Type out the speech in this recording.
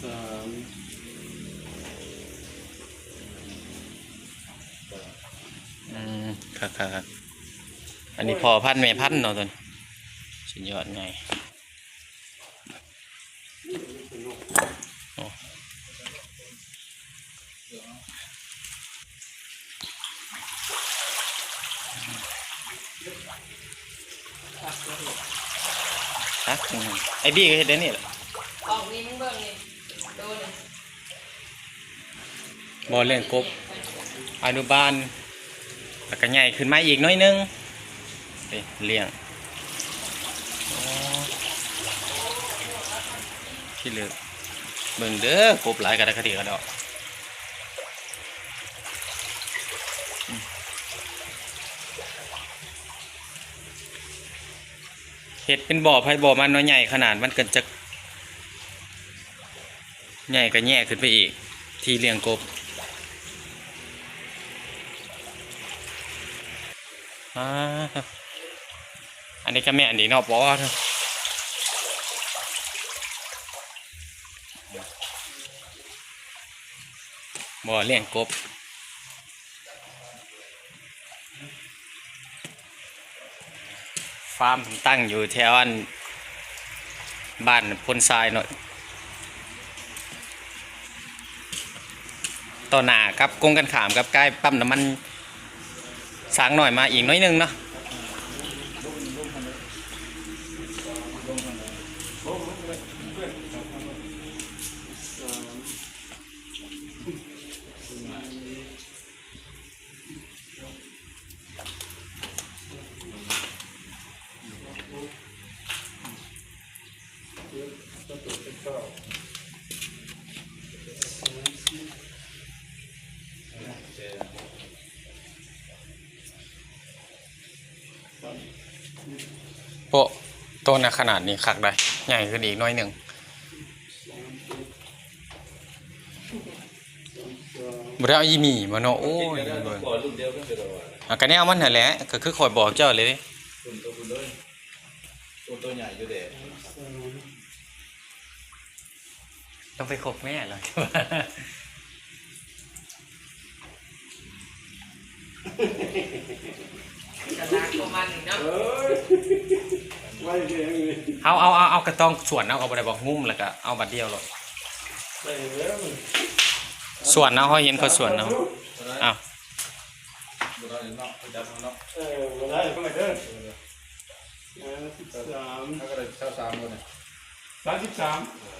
3ครับอันนี้พอพันแม่พันเนาะตัวนี้สุดยอดไงฮะไอ้บี้ก็เห็นได้นี่แหละออกนี่มึงเบิ่งนี่โดนเลยบอลเล่นกบอนุบาลแล้วก็ใหญ่ขึ้นมาอีกน้อยนึงเลี้ยงที่เหลือเบิ่งเด้อกบหลายกระดกกระดิกกระดอกเห็ดเป็นบ่อไผ่บ่อมันน้อยใหญ่ขนาดมันเกินจะใหญ่ก็แย่ขึ้นไปอีกที่เลี้ยงกบอันนี้ก็แม่อันนี้นอกบ่อบ่อเลี้ยงกบฟาร์มตั้งอยู่แถวบ้านพนทรายหน่อยต่อหน้ากับกงกันขามกับใกล้ปั๊มน้ำมันสางหน่อยมาอีกน้อยนึงเนาะโอ้ต้นนะขนาดนี้คักได้ใหญ่ขึ้นอีกน้อยหนึ่งบุรีอีมีมาเนาะโอ้ยกันนี้เอามันแหละก็คือคอยบอกเจ้าเลยตัวใหญ่อยู่เด็ดต้องไปขบแม่เลยจะลากประมาณนี้เนาะเอากระตองส่วนเอาไปได้บอกงุ้มแล้วก็เอาบัดเดียวเลยส่วนเอาเขาเห็นเขาส่วนเอาอ้าวได้ก็ไม่เด้อ33ถ้าก็ได้33เลย33